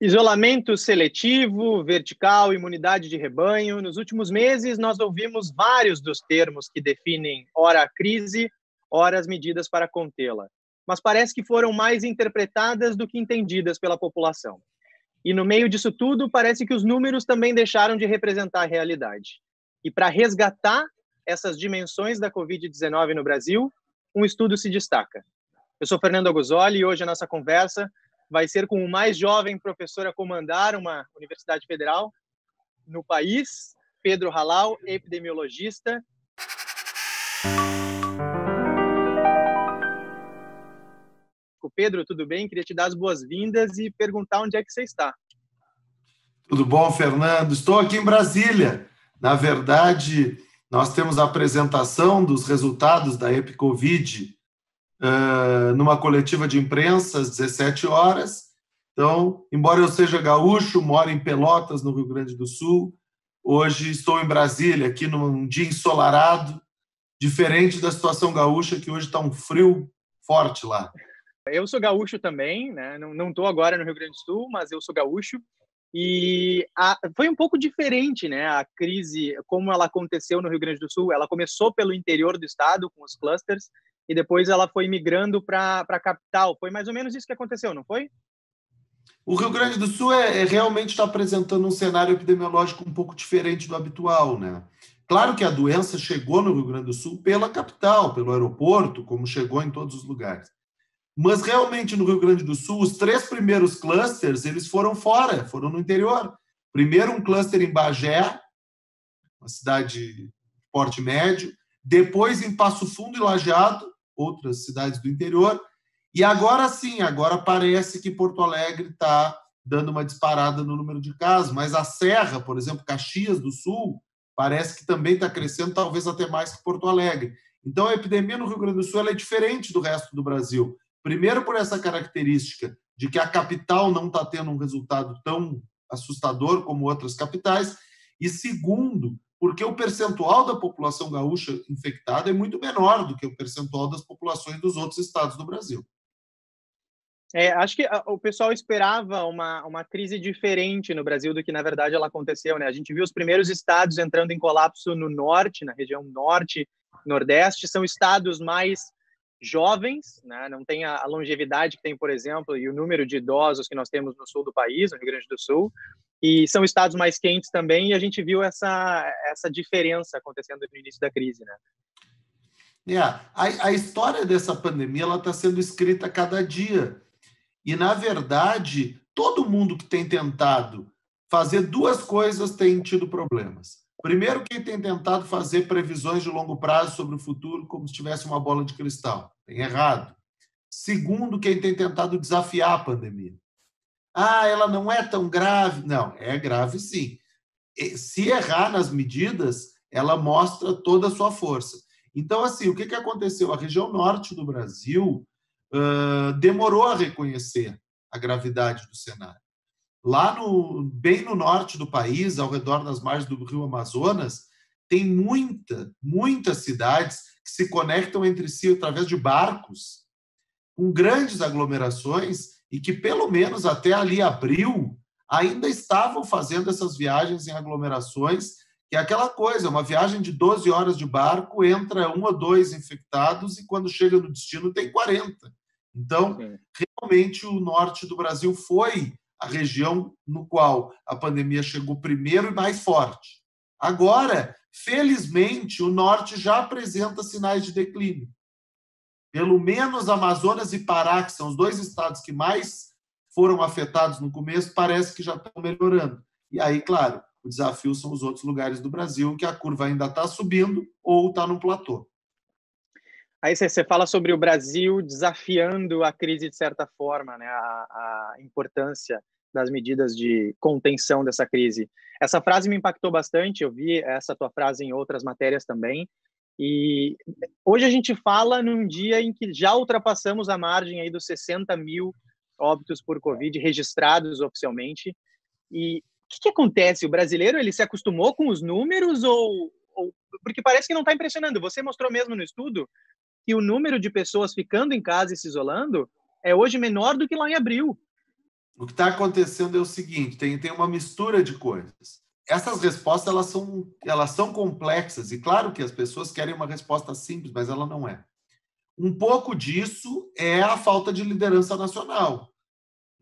Isolamento seletivo, vertical, imunidade de rebanho. Nos últimos meses, nós ouvimos vários dos termos que definem ora a crise, ora as medidas para contê-la. Mas parece que foram mais interpretadas do que entendidas pela população. E no meio disso tudo, parece que os números também deixaram de representar a realidade. E para resgatar essas dimensões da Covid-19 no Brasil, um estudo se destaca. Eu sou Fernando Aguzoli e hoje a nossa conversa vai ser com o mais jovem professor a comandar uma universidade federal no país, Pedro Halal, epidemiologista. Pedro, tudo bem? Queria te dar as boas-vindas e perguntar onde é que você está. Tudo bom, Fernando? Estou aqui em Brasília. Na verdade, nós temos a apresentação dos resultados da EpiCovid numa coletiva de imprensa às 17 horas. Então, embora eu seja gaúcho, moro em Pelotas, no Rio Grande do Sul, hoje estou em Brasília, aqui num dia ensolarado, diferente da situação gaúcha, que hoje está um frio forte lá. Eu sou gaúcho também, né? Não estou agora no Rio Grande do Sul, mas eu sou gaúcho. E foi um pouco diferente, né? A crise, como ela aconteceu no Rio Grande do Sul, ela começou pelo interior do estado, com os clusters, e depois ela foi migrando para a capital. Foi mais ou menos isso que aconteceu, não foi? O Rio Grande do Sul realmente está apresentando um cenário epidemiológico um pouco diferente do habitual, né? Claro que a doença chegou no Rio Grande do Sul pela capital, pelo aeroporto, como chegou em todos os lugares. Mas realmente no Rio Grande do Sul, os 3 primeiros clusters, eles foram fora, foram no interior. Primeiro um cluster em Bagé, uma cidade de porte médio, depois em Passo Fundo e Lajeado, outras cidades do interior, e agora sim, agora parece que Porto Alegre está dando uma disparada no número de casos, mas a Serra, por exemplo, Caxias do Sul, parece que também está crescendo, talvez até mais que Porto Alegre. Então a epidemia no Rio Grande do Sul ela é diferente do resto do Brasil. Primeiro, por essa característica de que a capital não está tendo um resultado tão assustador como outras capitais, e segundo, porque o percentual da população gaúcha infectada é muito menor do que o percentual das populações dos outros estados do Brasil. Acho que o pessoal esperava uma crise diferente no Brasil do que, na verdade, ela aconteceu, né? A gente viu os primeiros estados entrando em colapso no norte, na região norte, nordeste, são estados mais jovens, né? Não tem a longevidade que tem, por exemplo, e o número de idosos que nós temos no sul do país, no Rio Grande do Sul, e são estados mais quentes também, e a gente viu essa diferença acontecendo no início da crise, né? A história dessa pandemia está sendo escrita a cada dia. E, na verdade, todo mundo que tem tentado fazer 2 coisas tem tido problemas. Primeiro, quem tem tentado fazer previsões de longo prazo sobre o futuro como se tivesse uma bola de cristal. Tem errado. Segundo, quem tem tentado desafiar a pandemia. Ela não é tão grave. Não, é grave sim. Se errar nas medidas, ela mostra toda a sua força. Então, assim, o que aconteceu? A região norte do Brasil demorou a reconhecer a gravidade do cenário. Lá bem no norte do país, ao redor das margens do rio Amazonas, tem muitas cidades que se conectam entre si através de barcos, com grandes aglomerações, e que pelo menos até ali abril ainda estavam fazendo essas viagens em aglomerações, que é aquela coisa, uma viagem de 12 horas de barco, entra 1 ou 2 infectados e quando chega no destino tem 40. Então, realmente, o norte do Brasil foi a região no qual a pandemia chegou primeiro e mais forte. Agora, felizmente, o norte já apresenta sinais de declínio. Pelo menos Amazonas e Pará, que são os 2 estados que mais foram afetados no começo, parece que já estão melhorando. E aí, claro, o desafio são os outros lugares do Brasil, que a curva ainda está subindo ou está no platô. Aí você fala sobre o Brasil desafiando a crise de certa forma, né? A importância das medidas de contenção dessa crise. Essa frase me impactou bastante, eu vi essa tua frase em outras matérias também, e hoje a gente fala num dia em que já ultrapassamos a margem aí dos 60 mil óbitos por Covid registrados oficialmente, e o que acontece? O brasileiro ele se acostumou com os números ou porque parece que não está impressionando? Você mostrou mesmo no estudo que o número de pessoas ficando em casa e se isolando é hoje menor do que lá em abril. O que está acontecendo é o seguinte, tem uma mistura de coisas. Essas respostas elas são complexas, e claro que as pessoas querem uma resposta simples, mas ela não é. Um pouco disso é a falta de liderança nacional,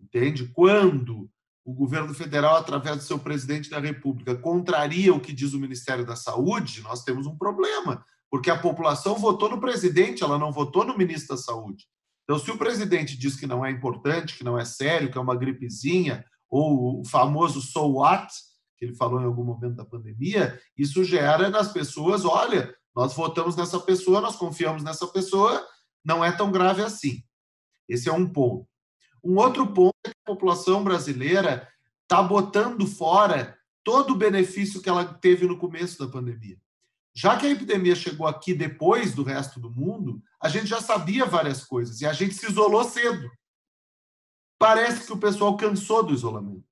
entende? Quando o governo federal, através do seu presidente da República, contraria o que diz o Ministério da Saúde, nós temos um problema, porque a população votou no presidente, ela não votou no ministro da Saúde. Então, se o presidente diz que não é importante, que não é sério, que é uma gripezinha, ou o famoso so what, que ele falou em algum momento da pandemia, isso gera nas pessoas, olha, nós votamos nessa pessoa, nós confiamos nessa pessoa, não é tão grave assim. Esse é um ponto. Um outro ponto é que a população brasileira está botando fora todo o benefício que ela teve no começo da pandemia. Já que a epidemia chegou aqui depois do resto do mundo, a gente já sabia várias coisas e a gente se isolou cedo. Parece que o pessoal cansou do isolamento.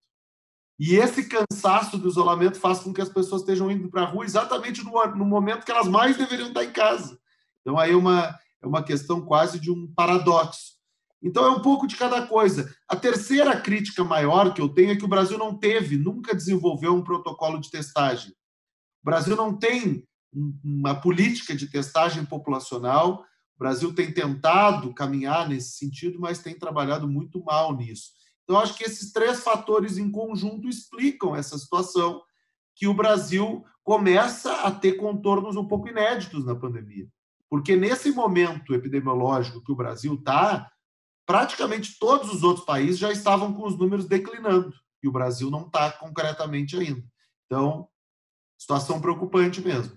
E esse cansaço do isolamento faz com que as pessoas estejam indo para a rua exatamente no momento que elas mais deveriam estar em casa. Então, aí é uma questão quase de um paradoxo. Então, é um pouco de cada coisa. A terceira crítica maior que eu tenho é que o Brasil nunca desenvolveu um protocolo de testagem. O Brasil não tem uma política de testagem populacional. O Brasil tem tentado caminhar nesse sentido, mas tem trabalhado muito mal nisso. Então, acho que esses três fatores em conjunto explicam essa situação que o Brasil começa a ter contornos um pouco inéditos na pandemia. Porque nesse momento epidemiológico que o Brasil está, praticamente todos os outros países já estavam com os números declinando, e o Brasil não está concretamente ainda. Então, situação preocupante mesmo.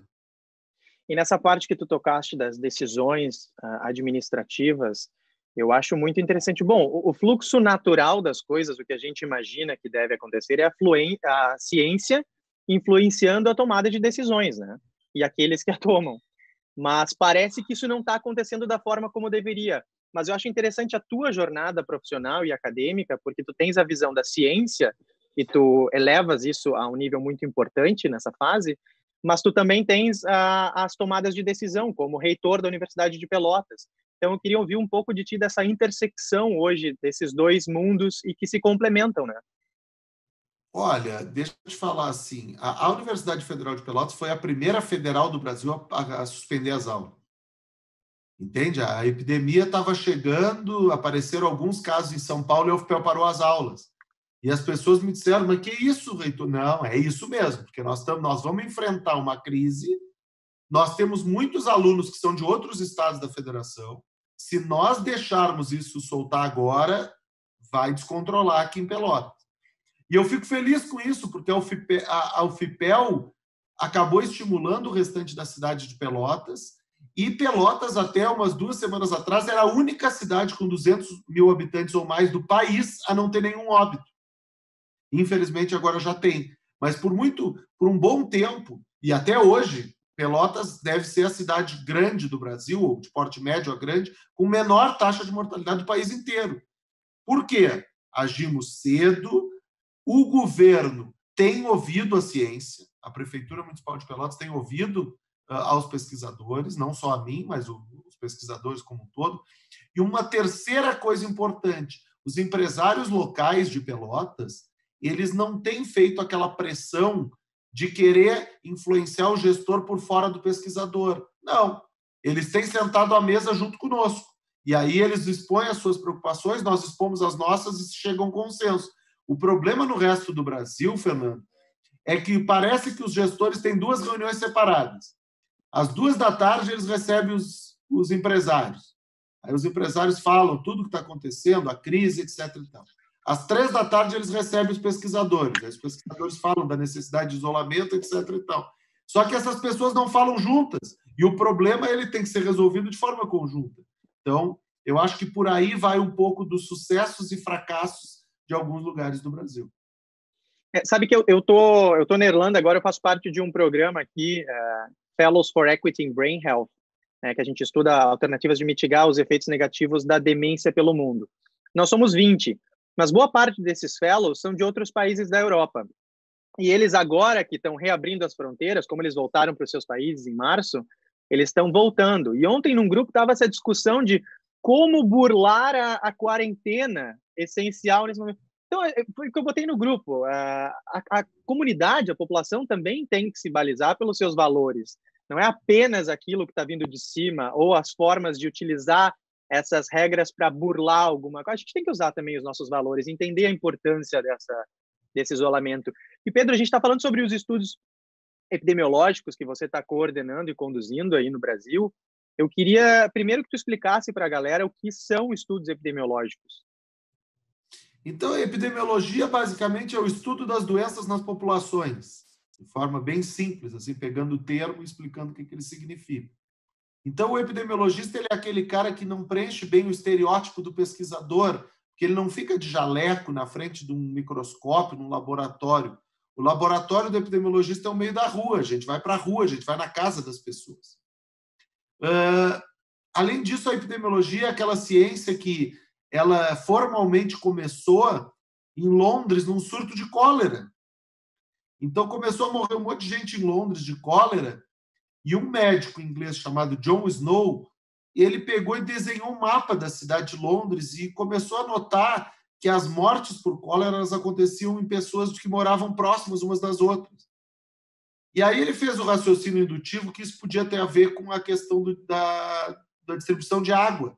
E nessa parte que tu tocaste das decisões administrativas, eu acho muito interessante. Bom, o fluxo natural das coisas, o que a gente imagina que deve acontecer, é a ciência influenciando a tomada de decisões, né? E aqueles que a tomam. Mas parece que isso não está acontecendo da forma como deveria. Mas eu acho interessante a tua jornada profissional e acadêmica, porque tu tens a visão da ciência e tu elevas isso a um nível muito importante nessa fase, mas tu também tens as tomadas de decisão, como reitor da Universidade de Pelotas. Então, eu queria ouvir um pouco de ti dessa intersecção hoje desses dois mundos e que se complementam, né? Olha, deixa eu te falar assim, a Universidade Federal de Pelotas foi a primeira federal do Brasil a suspender as aulas. Entende? A epidemia estava chegando, apareceram alguns casos em São Paulo e a UFPEL parou as aulas. E as pessoas me disseram, mas que isso, reitor? Não, é isso mesmo, porque nós vamos enfrentar uma crise, nós temos muitos alunos que são de outros estados da federação, se nós deixarmos isso soltar agora, vai descontrolar aqui em Pelotas. E eu fico feliz com isso, porque a UFPEL acabou estimulando o restante da cidade de Pelotas, e Pelotas, até umas 2 semanas atrás, era a única cidade com 200 mil habitantes ou mais do país a não ter nenhum óbito. Infelizmente, agora já tem. Mas por um bom tempo, e até hoje, Pelotas deve ser a cidade grande do Brasil, ou de porte médio a grande, com menor taxa de mortalidade do país inteiro. Por quê? Agimos cedo, o governo tem ouvido a ciência, a Prefeitura Municipal de Pelotas tem ouvido aos pesquisadores, não só a mim, mas os pesquisadores como um todo. E uma terceira coisa importante, os empresários locais de Pelotas, eles não têm feito aquela pressão de querer influenciar o gestor por fora do pesquisador. Não, eles têm sentado à mesa junto conosco. E aí eles expõem as suas preocupações, nós expomos as nossas e chegam a um consenso. O problema no resto do Brasil, Fernando, é que parece que os gestores têm 2 reuniões separadas. Às 14h eles recebem os empresários. Aí os empresários falam tudo o que está acontecendo, a crise, etc. E tal. Às 15h eles recebem os pesquisadores. Aí os pesquisadores falam da necessidade de isolamento, etc. E tal. Só que essas pessoas não falam juntas. E o problema ele tem que ser resolvido de forma conjunta. Então, eu acho que por aí vai um pouco dos sucessos e fracassos de alguns lugares do Brasil. Sabe que eu tô na Irlanda agora, eu faço parte de um programa aqui, Fellows for Equity in Brain Health, que a gente estuda alternativas de mitigar os efeitos negativos da demência pelo mundo. Nós somos 20, mas boa parte desses fellows são de outros países da Europa. E eles agora que estão reabrindo as fronteiras, como eles voltaram para os seus países em março, eles estão voltando. E ontem, num grupo, estava essa discussão de como burlar a quarentena essencial nesse momento. Então, foi o que eu botei no grupo. A comunidade, a população também tem que se balizar pelos seus valores. Não é apenas aquilo que está vindo de cima ou as formas de utilizar essas regras para burlar alguma coisa. A gente tem que usar também os nossos valores, entender a importância desse isolamento. E, Pedro, a gente está falando sobre os estudos epidemiológicos que você está coordenando e conduzindo aí no Brasil. Eu queria primeiro que tu explicasse para a galera o que são estudos epidemiológicos. Então, a epidemiologia, basicamente, é o estudo das doenças nas populações, de forma bem simples, assim, pegando o termo e explicando o que ele significa. Então, o epidemiologista ele é aquele cara que não preenche bem o estereótipo do pesquisador, que ele não fica de jaleco na frente de um microscópio, num laboratório. O laboratório do epidemiologista é o meio da rua, a gente vai para a rua, a gente vai na casa das pessoas. Além disso, a epidemiologia é aquela ciência que ela formalmente começou em Londres, num surto de cólera. Então, começou a morrer um monte de gente em Londres de cólera, e um médico inglês chamado John Snow, ele pegou e desenhou um mapa da cidade de Londres e começou a notar que as mortes por cólera elas aconteciam em pessoas que moravam próximas umas das outras. E aí ele fez o raciocínio indutivo que isso podia ter a ver com a questão da distribuição de água.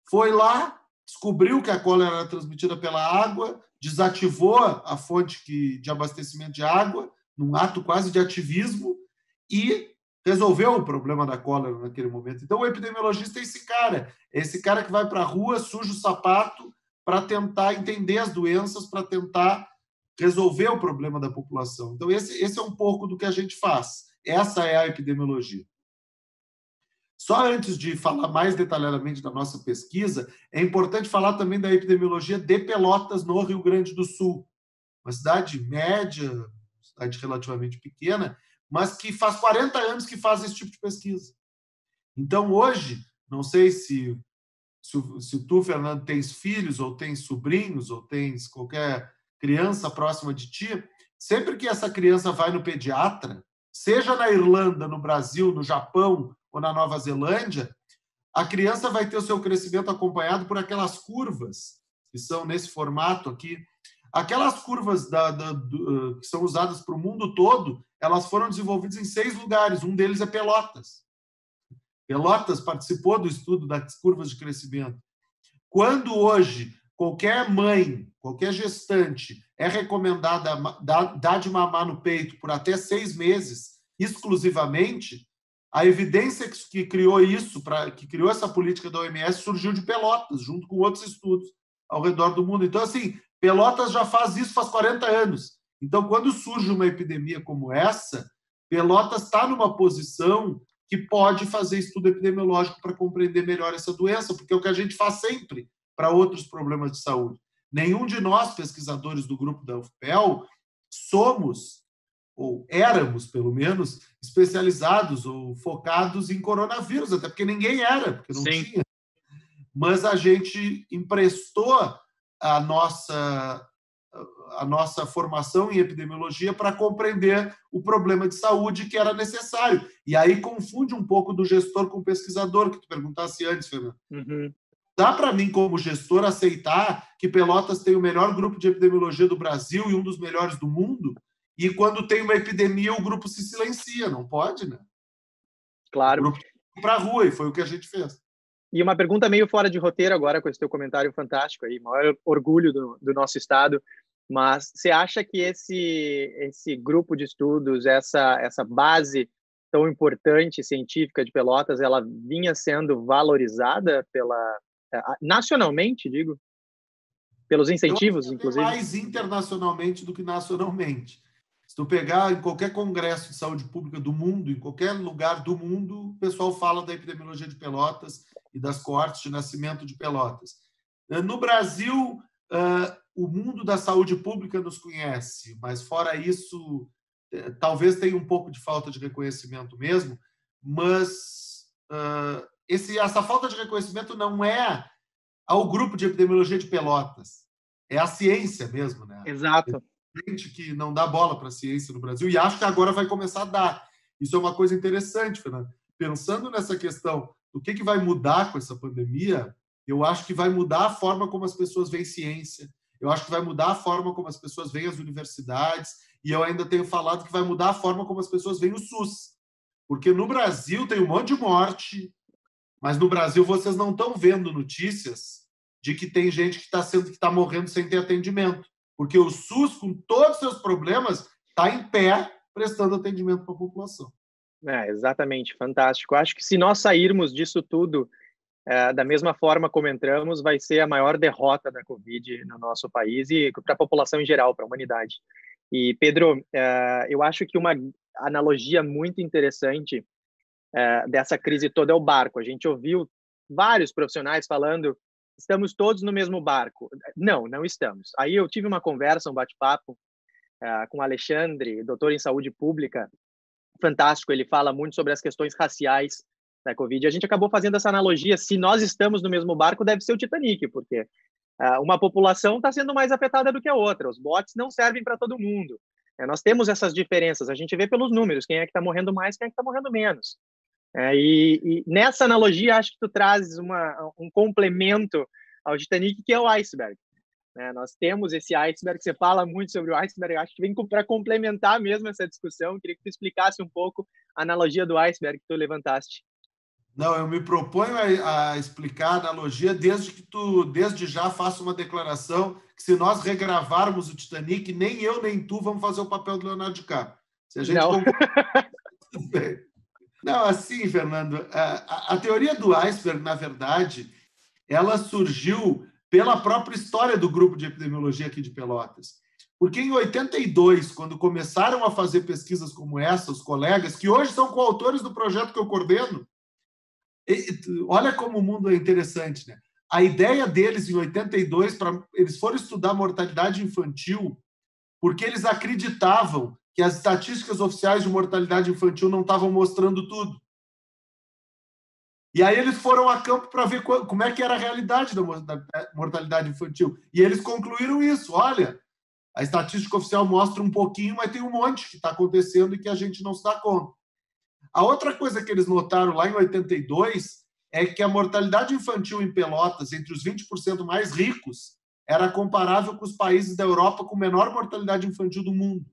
Foi lá, descobriu que a cólera era transmitida pela água, desativou a fonte de abastecimento de água, num ato quase de ativismo, e resolveu o problema da cólera naquele momento. Então, o epidemiologista é esse cara que vai para a rua, suja o sapato, para tentar entender as doenças, para tentar resolver o problema da população. Então, esse é um pouco do que a gente faz. Essa é a epidemiologia. Só antes de falar mais detalhadamente da nossa pesquisa, é importante falar também da epidemiologia de Pelotas, no Rio Grande do Sul. Uma cidade média, cidade relativamente pequena, mas que faz 40 anos que faz esse tipo de pesquisa. Então, hoje, não sei se tu, Fernando, tens filhos, ou tens sobrinhos, ou tens qualquer criança próxima de ti, sempre que essa criança vai no pediatra, seja na Irlanda, no Brasil, no Japão ou na Nova Zelândia, a criança vai ter o seu crescimento acompanhado por aquelas curvas, que são nesse formato aqui. Aquelas curvas que são usadas para o mundo todo, elas foram desenvolvidas em 6 lugares. Um deles é Pelotas. Pelotas participou do estudo das curvas de crescimento. Quando hoje qualquer mãe, qualquer gestante é recomendada dar de mamar no peito por até 6 meses, exclusivamente, a evidência que criou isso, que criou essa política da OMS, surgiu de Pelotas, junto com outros estudos ao redor do mundo. Então, assim, Pelotas já faz isso faz 40 anos. Então, quando surge uma epidemia como essa, Pelotas está numa posição que pode fazer estudo epidemiológico para compreender melhor essa doença, porque é o que a gente faz sempre para outros problemas de saúde. Nenhum de nós, pesquisadores do grupo da UFPEL, somos, ou éramos, pelo menos, especializados ou focados em coronavírus, até porque ninguém era, porque não tinha. Mas a gente emprestou a nossa formação em epidemiologia para compreender o problema de saúde que era necessário. E aí confunde um pouco do gestor com o pesquisador, que tu perguntasse antes, Fernando. Uhum. Dá para mim, como gestor, aceitar que Pelotas tem o melhor grupo de epidemiologia do Brasil e um dos melhores do mundo, e quando tem uma epidemia o grupo se silencia? Não pode, né? Claro. O grupo foi para a rua, e foi o que a gente fez. E uma pergunta meio fora de roteiro agora, com esse teu comentário fantástico aí, maior orgulho do nosso estado, mas você acha que esse grupo de estudos, essa base tão importante científica de Pelotas, ela vinha sendo valorizada nacionalmente, digo? Pelos incentivos, eu acho que inclusive? mais internacionalmente do que nacionalmente. Se tu pegar em qualquer congresso de saúde pública do mundo, em qualquer lugar do mundo, o pessoal fala da epidemiologia de Pelotas e das coortes de nascimento de Pelotas. No Brasil, o mundo da saúde pública nos conhece, mas fora isso, talvez tenha um pouco de falta de reconhecimento mesmo, mas essa falta de reconhecimento não é ao grupo de epidemiologia de Pelotas, é a ciência mesmo, né? Exato. Gente que não dá bola para a ciência no Brasil, e acho que agora vai começar a dar. Isso é uma coisa interessante, Fernando. Pensando nessa questão do que vai mudar com essa pandemia, eu acho que vai mudar a forma como as pessoas veem ciência. eu acho que vai mudar a forma como as pessoas veem as universidades, e eu ainda tenho falado que vai mudar a forma como as pessoas veem o SUS. Porque no Brasil tem um monte de morte, mas no Brasil vocês não estão vendo notícias de que tem gente que está morrendo sem ter atendimento. Porque o SUS, com todos os seus problemas, está em pé prestando atendimento para a população. Exatamente, fantástico. Acho que se nós sairmos disso tudo da mesma forma como entramos, vai ser a maior derrota da Covid no nosso país e para a população em geral, para a humanidade. E, Pedro, eu acho que uma analogia muito interessante dessa crise toda é o barco. A gente ouviu vários profissionais falando: estamos todos no mesmo barco. Não estamos. Aí eu tive uma conversa, um bate-papo com o Alexandre, doutor em saúde pública, fantástico. Ele fala muito sobre as questões raciais da Covid. A gente acabou fazendo essa analogia: se nós estamos no mesmo barco, deve ser o Titanic, porque uma população está sendo mais afetada do que a outra. Os botes não servem para todo mundo. Nós temos essas diferenças. A gente vê pelos números quem é que está morrendo mais, quem é que está morrendo menos. E nessa analogia, acho que tu trazes um complemento ao Titanic, que é o iceberg. Nós temos esse iceberg, você fala muito sobre o iceberg, acho que vem para complementar mesmo essa discussão. Queria que tu explicasse um pouco a analogia do iceberg que tu levantaste. Não, eu me proponho a explicar a analogia desde já faço uma declaração que se nós regravarmos o Titanic, nem eu nem tu vamos fazer o papel do Leonardo DiCaprio. Se a gente Não, assim, Fernando, a teoria do iceberg, na verdade, ela surgiu pela própria história do grupo de epidemiologia aqui de Pelotas. Porque em 82, quando começaram a fazer pesquisas como essa, os colegas, que hoje são coautores do projeto que eu coordeno, olha como o mundo é interessante, né? A ideia deles, em 82, eles foram estudar mortalidade infantil porque eles acreditavam que as estatísticas oficiais de mortalidade infantil não estavam mostrando tudo. E aí eles foram a campo para ver como é que era a realidade da mortalidade infantil. E eles concluíram isso. Olha, a estatística oficial mostra um pouquinho, mas tem um monte que está acontecendo e que a gente não se dá conta. A outra coisa que eles notaram lá em 82 é que a mortalidade infantil em Pelotas, entre os 20% mais ricos, era comparável com os países da Europa com menor mortalidade infantil do mundo.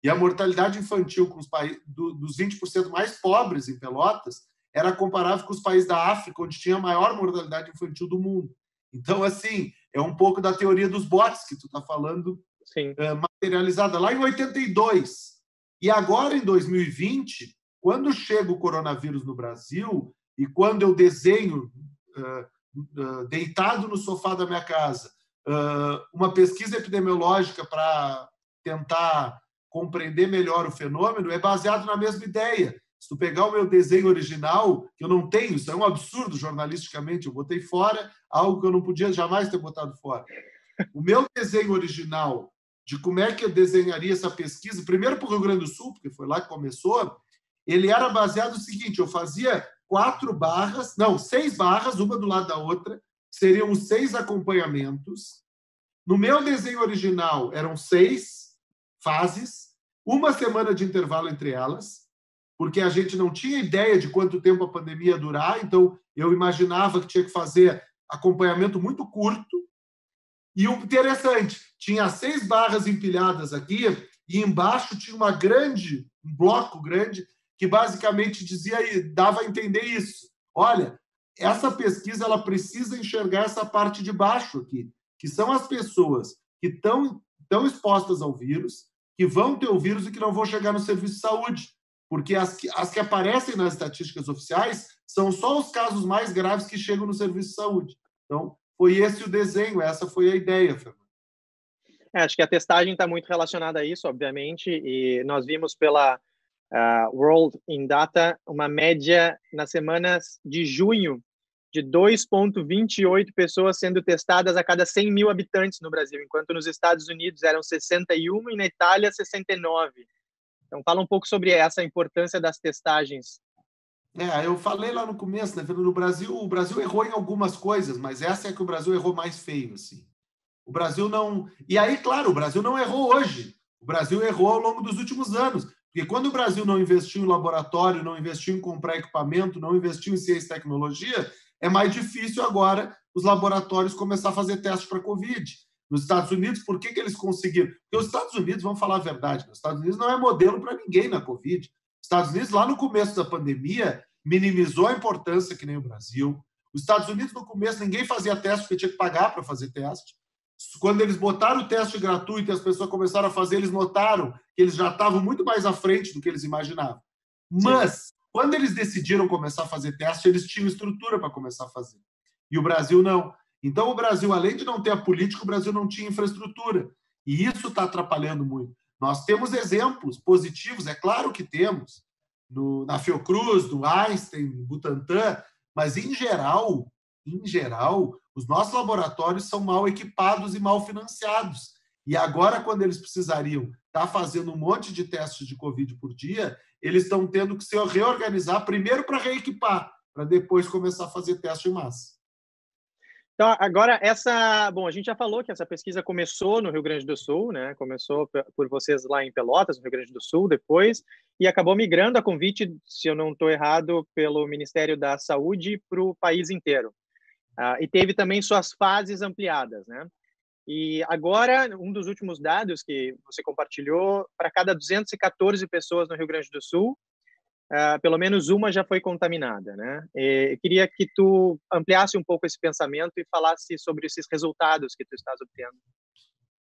E a mortalidade infantil com os dos 20% mais pobres em Pelotas era comparável com os países da África, onde tinha a maior mortalidade infantil do mundo. Então, assim, é um pouco da teoria dos bots que tu está falando, materializada lá em 82. E agora, em 2020, quando chega o coronavírus no Brasil e quando eu desenho, deitado no sofá da minha casa, uma pesquisa epidemiológica para tentar compreender melhor o fenômeno, é baseado na mesma ideia. Se tu pegar o meu desenho original, que eu não tenho, isso é um absurdo jornalisticamente, eu botei fora algo que eu não podia jamais ter botado fora. O meu desenho original de como é que eu desenharia essa pesquisa, primeiro para o Rio Grande do Sul, porque foi lá que começou, ele era baseado no seguinte: eu fazia 6 barras, uma do lado da outra, que seriam os 6 acompanhamentos. No meu desenho original eram 6 fases, uma semana de intervalo entre elas, porque a gente não tinha ideia de quanto tempo a pandemia ia durar, então eu imaginava que tinha que fazer acompanhamento muito curto. E o interessante, tinha 6 barras empilhadas aqui, e embaixo tinha um bloco grande, que basicamente dava a entender isso. Olha, essa pesquisa ela precisa enxergar essa parte de baixo aqui, que são as pessoas que estão expostas ao vírus, que vão ter o vírus e que não vão chegar no serviço de saúde. Porque as que aparecem nas estatísticas oficiais são só os casos mais graves que chegam no serviço de saúde. Então, foi esse o desenho, essa foi a ideia, Fernando. Acho que a testagem está muito relacionada a isso, obviamente, e nós vimos pela World in Data uma média nas semanas de junho de 2,28 pessoas sendo testadas a cada 100 mil habitantes no Brasil, enquanto nos Estados Unidos eram 61 e na Itália 69. Então, fala um pouco sobre essa importância das testagens. Eu falei lá no começo, né, Fernando? O Brasil errou em algumas coisas, mas essa é que o Brasil errou mais feio, assim. O Brasil não... E aí, claro, o Brasil não errou hoje. O Brasil errou ao longo dos últimos anos. Porque quando o Brasil não investiu em laboratório, não investiu em comprar equipamento, não investiu em ciência e tecnologia, é mais difícil agora os laboratórios começar a fazer testes para Covid. Nos Estados Unidos, por que eles conseguiram? Porque os Estados Unidos, vamos falar a verdade, os Estados Unidos não é modelo para ninguém na Covid. Os Estados Unidos, lá no começo da pandemia, minimizou a importância que nem o Brasil. Os Estados Unidos, no começo, ninguém fazia teste porque tinha que pagar para fazer teste. Quando eles botaram o teste gratuito e as pessoas começaram a fazer, eles notaram que eles já estavam muito mais à frente do que eles imaginavam. Mas, quando eles decidiram começar a fazer teste, eles tinham estrutura para começar a fazer. E o Brasil não. Então, o Brasil, além de não ter a política, o Brasil não tinha infraestrutura. E isso está atrapalhando muito. Nós temos exemplos positivos, é claro que temos, na Fiocruz, no Einstein, no Butantan, mas, em geral, os nossos laboratórios são mal equipados e mal financiados. E agora, quando eles precisariam estar fazendo um monte de testes de Covid por dia, eles estão tendo que se reorganizar primeiro para reequipar, para depois começar a fazer teste em massa. Então, agora, bom, a gente já falou que essa pesquisa começou no Rio Grande do Sul, né? Começou por vocês lá em Pelotas, no Rio Grande do Sul, depois, e acabou migrando a convite, se eu não estou errado, pelo Ministério da Saúde para o país inteiro. E teve também suas fases ampliadas, né? E agora, um dos últimos dados que você compartilhou, para cada 214 pessoas no Rio Grande do Sul, pelo menos uma já foi contaminada, né? Eu queria que tu ampliasse um pouco esse pensamento e falasse sobre esses resultados que tu estás obtendo.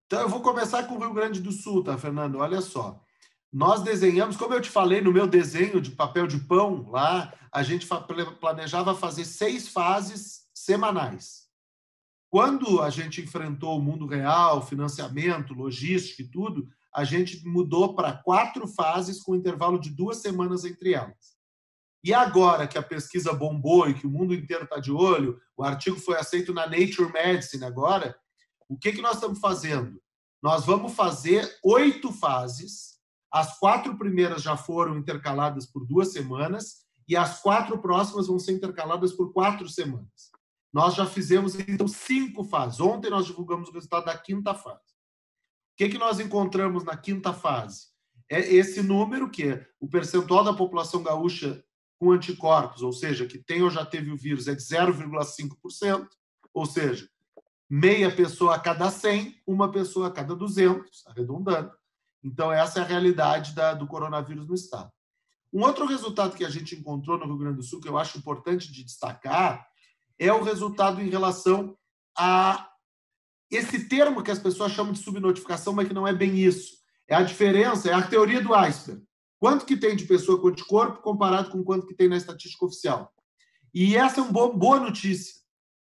Então, eu vou começar com o Rio Grande do Sul, tá, Fernando? Olha só. Nós desenhamos, como eu te falei no meu desenho de papel de pão, lá, a gente planejava fazer 6 fases semanais. Quando a gente enfrentou o mundo real, financiamento, logística e tudo, a gente mudou para 4 fases com intervalo de 2 semanas entre elas. E agora que a pesquisa bombou e que o mundo inteiro está de olho, o artigo foi aceito na Nature Medicine agora, o que nós estamos fazendo? Nós vamos fazer 8 fases, as 4 primeiras já foram intercaladas por 2 semanas e as 4 próximas vão ser intercaladas por 4 semanas. Nós já fizemos, então, 5 fases. Ontem nós divulgamos o resultado da 5ª fase. O que nós encontramos na 5ª fase? É esse número, que é o percentual da população gaúcha com anticorpos, ou seja, que tem ou já teve o vírus, é de 0,5%, ou seja, meia pessoa a cada 100, uma pessoa a cada 200, arredondando. Então, essa é a realidade do coronavírus no estado. Um outro resultado que a gente encontrou no Rio Grande do Sul, que eu acho importante de destacar, é o resultado em relação a esse termo que as pessoas chamam de subnotificação, mas que não é bem isso. É a diferença, é a teoria do iceberg. Quanto que tem de pessoa com anticorpo comparado com quanto que tem na estatística oficial. E essa é uma boa notícia,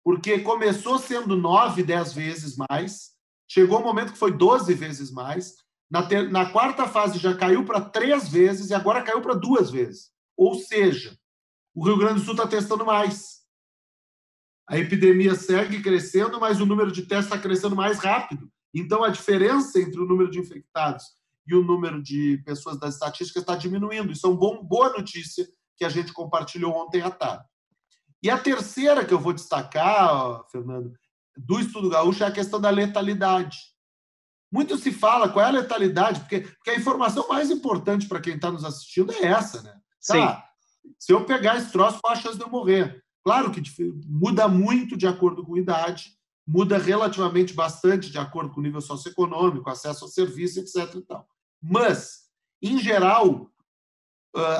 porque começou sendo 9, 10 vezes mais, chegou um momento que foi 12 vezes mais, na 4ª fase já caiu para 3 vezes e agora caiu para 2 vezes. Ou seja, o Rio Grande do Sul está testando mais. A epidemia segue crescendo, mas o número de testes está crescendo mais rápido. Então, a diferença entre o número de infectados e o número de pessoas das estatísticas está diminuindo. Isso é uma boa notícia que a gente compartilhou ontem à tarde. E a terceira que eu vou destacar, Fernando, do Estudo Gaúcho é a questão da letalidade. Muito se fala qual é a letalidade, porque a informação mais importante para quem está nos assistindo é essa, né? Tá, se eu pegar esse troço, qual a chance de eu morrer? Claro que muda muito de acordo com a idade, muda relativamente bastante de acordo com o nível socioeconômico, acesso ao serviço, etc. E tal. Mas, em geral,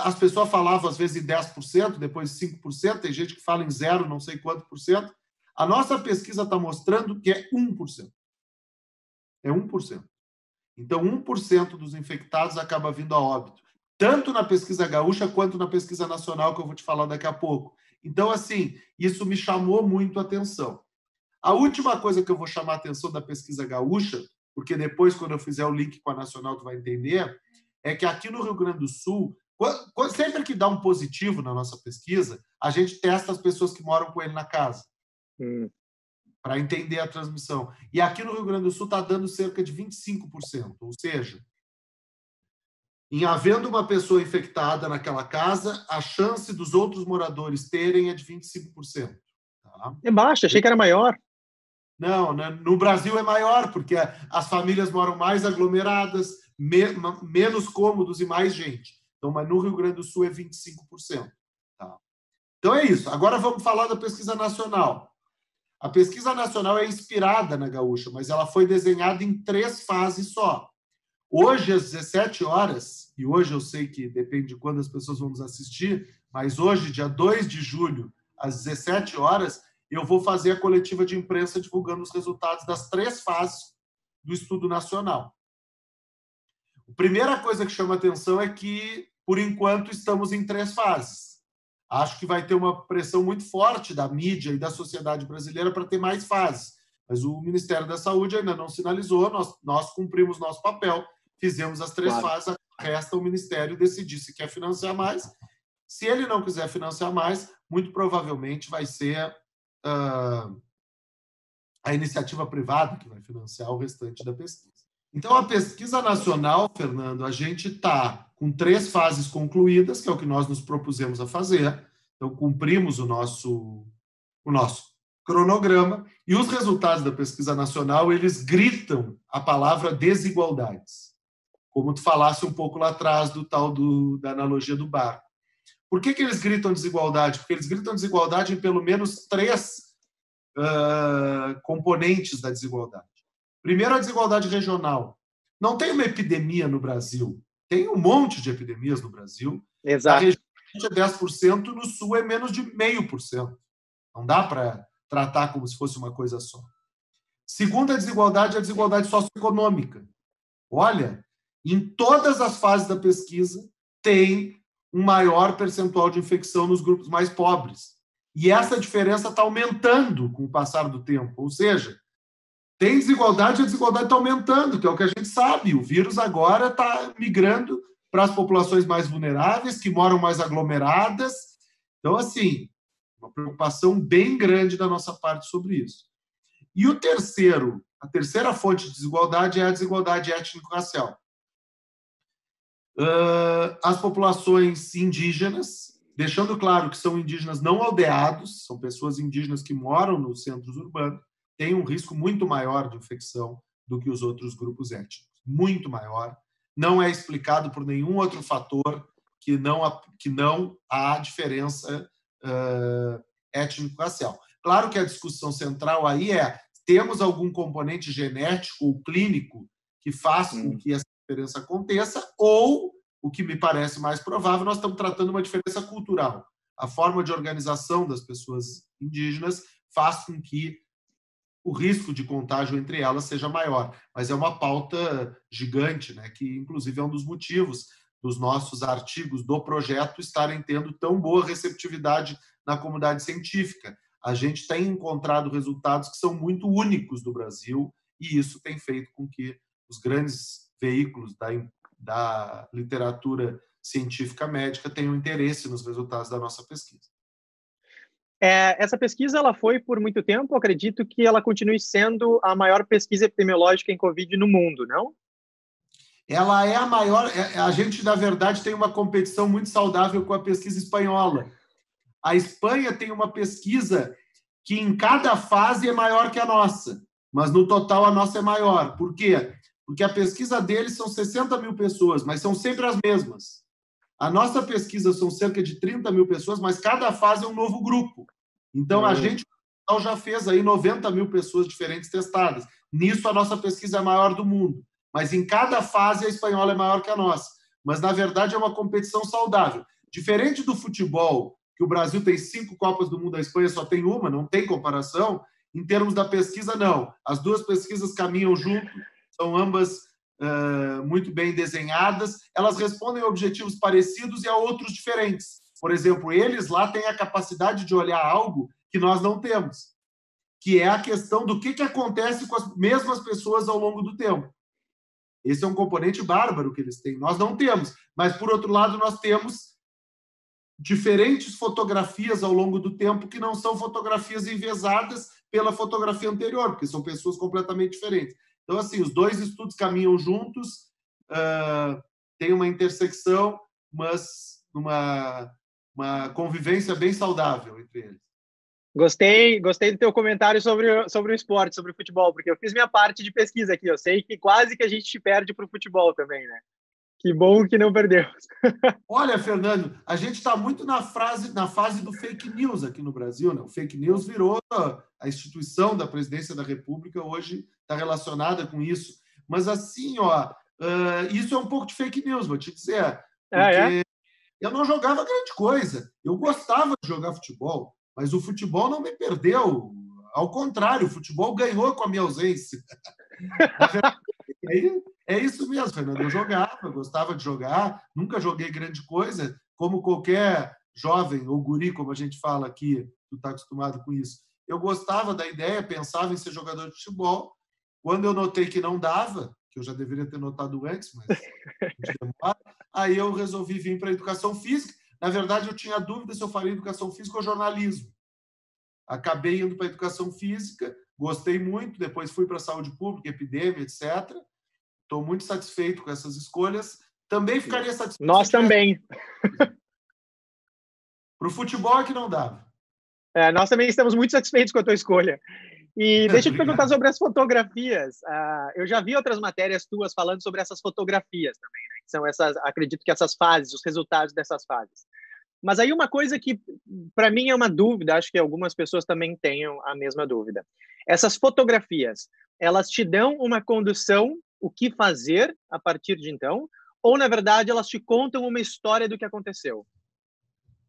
as pessoas falavam às vezes em 10%, depois 5%, tem gente que fala em 0, não sei quanto por cento. A nossa pesquisa está mostrando que é 1%. É 1%. Então, 1% dos infectados acaba vindo a óbito, tanto na pesquisa gaúcha quanto na pesquisa nacional, que eu vou te falar daqui a pouco. Então, assim, isso me chamou muito a atenção. A última coisa que eu vou chamar a atenção da pesquisa gaúcha, porque depois, quando eu fizer o link com a nacional, tu vai entender, é que aqui no Rio Grande do Sul, sempre que dá um positivo na nossa pesquisa, a gente testa as pessoas que moram com ele na casa, para entender a transmissão. E aqui no Rio Grande do Sul está dando cerca de 25%, ou seja, em havendo uma pessoa infectada naquela casa, a chance dos outros moradores terem é de 25%. Tá? É baixo, achei que era maior. Não, no Brasil é maior, porque as famílias moram mais aglomeradas, menos cômodos e mais gente. Então, mas no Rio Grande do Sul é 25%. Tá? Então é isso. Agora vamos falar da pesquisa nacional. A pesquisa nacional é inspirada na Gaúcha, mas ela foi desenhada em 3 fases só. Hoje, às 17 horas, e hoje eu sei que depende de quando as pessoas vão nos assistir, mas hoje, dia 2 de julho, às 17 horas, eu vou fazer a coletiva de imprensa divulgando os resultados das 3 fases do estudo nacional. A primeira coisa que chama atenção é que, por enquanto, estamos em 3 fases. Acho que vai ter uma pressão muito forte da mídia e da sociedade brasileira para ter mais fases. Mas o Ministério da Saúde ainda não sinalizou, nós cumprimos nosso papel, fizemos as 3 fases, resta o Ministério decidir se quer financiar mais. Se ele não quiser financiar mais, muito provavelmente vai ser a iniciativa privada que vai financiar o restante da pesquisa. Então, a pesquisa nacional, Fernando, a gente está com 3 fases concluídas, que é o que nós nos propusemos a fazer. Então, cumprimos o nosso cronograma, e os resultados da pesquisa nacional, eles gritam a palavra desigualdades. Como tu falasse um pouco lá atrás do tal da analogia do barco. Por que eles gritam desigualdade? Porque eles gritam desigualdade em pelo menos 3 componentes da desigualdade. Primeiro, a desigualdade regional. Não tem uma epidemia no Brasil. Tem um monte de epidemias no Brasil. Exato. Na região é 10%, no sul é menos de 0,5%. Não dá para tratar como se fosse uma coisa só. Segunda desigualdade é a desigualdade socioeconômica. Olha, em todas as fases da pesquisa tem um maior percentual de infecção nos grupos mais pobres. E essa diferença está aumentando com o passar do tempo. Ou seja, tem desigualdade e a desigualdade está aumentando, que é o que a gente sabe. O vírus agora está migrando para as populações mais vulneráveis, que moram mais aglomeradas. Então, assim, uma preocupação bem grande da nossa parte sobre isso. E a terceira fonte de desigualdade é a desigualdade étnico-racial. As populações indígenas, deixando claro que são indígenas não aldeados, são pessoas indígenas que moram nos centros urbanos, têm um risco muito maior de infecção do que os outros grupos étnicos. Muito maior. Não é explicado por nenhum outro fator que não há diferença étnico-racial. Claro que a discussão central aí é: temos algum componente genético ou clínico que faça com que essa diferença aconteça, ou, o que me parece mais provável, nós estamos tratando uma diferença cultural. A forma de organização das pessoas indígenas faz com que o risco de contágio entre elas seja maior. Mas é uma pauta gigante, né, que, inclusive, é um dos motivos dos nossos artigos do projeto estarem tendo tão boa receptividade na comunidade científica. A gente tem encontrado resultados que são muito únicos do Brasil, e isso tem feito com que os grandes veículos da literatura científica médica tenham interesse nos resultados da nossa pesquisa. Essa pesquisa ela foi por muito tempo, acredito que ela continue sendo a maior pesquisa epidemiológica em Covid no mundo, não? Ela é a maior. A gente, na verdade, tem uma competição muito saudável com a pesquisa espanhola. A Espanha tem uma pesquisa que em cada fase é maior que a nossa, mas no total a nossa é maior. Por quê? Porque a pesquisa deles são 60 mil pessoas, mas são sempre as mesmas. A nossa pesquisa são cerca de 30 mil pessoas, mas cada fase é um novo grupo. Então, a gente já fez aí 90 mil pessoas diferentes testadas. Nisso, a nossa pesquisa é a maior do mundo. Mas em cada fase, a espanhola é maior que a nossa. Mas, na verdade, é uma competição saudável. Diferente do futebol, que o Brasil tem 5 Copas do Mundo, a Espanha só tem uma, não tem comparação. Em termos da pesquisa, não. As duas pesquisas caminham junto, são ambas muito bem desenhadas, elas respondem a objetivos parecidos e a outros diferentes. Por exemplo, eles lá têm a capacidade de olhar algo que nós não temos, que é a questão do que acontece com as mesmas pessoas ao longo do tempo. Esse é um componente bárbaro que eles têm. Nós não temos, mas, por outro lado, nós temos diferentes fotografias ao longo do tempo que não são fotografias enviesadas pela fotografia anterior, porque são pessoas completamente diferentes. Então, assim, os dois estudos caminham juntos, tem uma intersecção, mas uma convivência bem saudável entre eles. Gostei do teu comentário sobre o esporte, sobre o futebol, porque eu fiz minha parte de pesquisa aqui. Eu sei que quase que a gente te perde para o futebol também, né? Que bom que não perdemos. Olha, Fernando, a gente está muito na fase do fake news aqui no Brasil, né? O fake news virou a instituição da presidência da República, hoje está relacionada com isso. Mas assim, isso é um pouco de fake news, vou te dizer, porque eu não jogava grande coisa. Eu gostava de jogar futebol, mas o futebol não me perdeu. Ao contrário, o futebol ganhou com a minha ausência. É isso mesmo, Fernando. Eu jogava, eu gostava de jogar, nunca joguei grande coisa, como qualquer jovem ou guri, como a gente fala aqui, tu está acostumado com isso. Eu gostava da ideia, pensava em ser jogador de futebol. Quando eu notei que não dava, que eu já deveria ter notado antes, mas aí eu resolvi vir para a educação física. Na verdade, eu tinha dúvida se eu faria educação física ou jornalismo. Acabei indo para a educação física, gostei muito, depois fui para a saúde pública, epidemia, etc. Estou muito satisfeito com essas escolhas. Também ficaria satisfeito. Nós também. Para o futebol é que não dava. Nós também estamos muito satisfeitos com a tua escolha. E deixa eu te perguntar sobre as fotografias. Eu já vi outras matérias tuas falando sobre essas fotografias também, né? São essas, acredito que essas fases, os resultados dessas fases. Mas aí uma coisa que, para mim, é uma dúvida, acho que algumas pessoas também tenham a mesma dúvida. Essas fotografias, elas te dão uma condução, o que fazer a partir de então, ou, na verdade, elas te contam uma história do que aconteceu?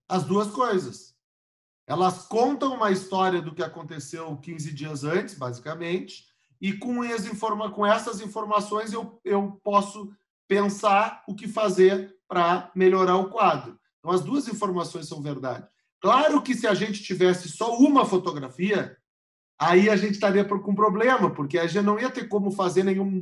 As duas coisas. Elas contam uma história do que aconteceu 15 dias antes, basicamente, e com essas informações eu posso pensar o que fazer para melhorar o quadro. Então, as duas informações são verdade. Claro que se a gente tivesse só uma fotografia, aí a gente estaria com problema, porque a gente não ia ter como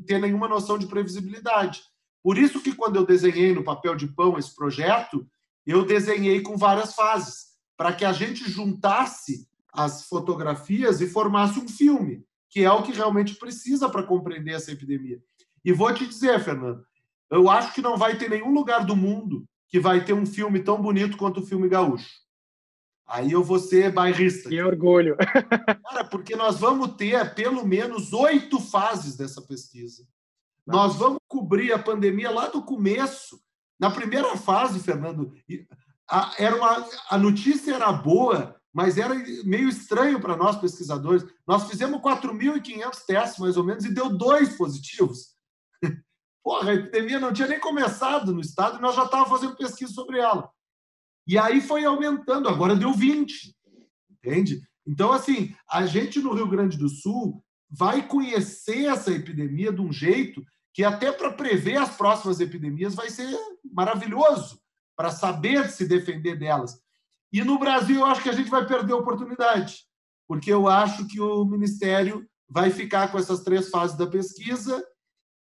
ter nenhuma noção de previsibilidade. Por isso que quando eu desenhei no papel de pão esse projeto, eu desenhei com várias fases, para que a gente juntasse as fotografias e formasse um filme, que é o que realmente precisa para compreender essa epidemia. E vou te dizer, Fernando, eu acho que não vai ter nenhum lugar do mundo que vai ter um filme tão bonito quanto o filme gaúcho. Aí eu vou ser bairrista. Que orgulho. Cara, porque nós vamos ter pelo menos 8 fases dessa pesquisa. Nós vamos cobrir a pandemia lá do começo. Na primeira fase, Fernando, a notícia era boa, mas era meio estranho para nós, pesquisadores. Nós fizemos 4.500 testes, mais ou menos, e deu 2 positivos. Porra, a epidemia não tinha nem começado no estado e nós já estávamos fazendo pesquisa sobre ela. E aí foi aumentando, agora deu 20, entende? Então, assim, a gente no Rio Grande do Sul vai conhecer essa epidemia de um jeito que até para prever as próximas epidemias vai ser maravilhoso, para saber se defender delas. E no Brasil eu acho que a gente vai perder a oportunidade, porque eu acho que o Ministério vai ficar com essas 3 fases da pesquisa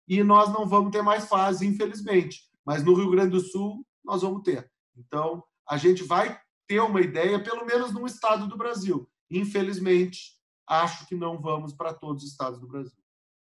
e nós não vamos ter mais fase, infelizmente. Mas no Rio Grande do Sul nós vamos ter. Então, a gente vai ter uma ideia, pelo menos num estado do Brasil. Infelizmente, acho que não vamos para todos os estados do Brasil.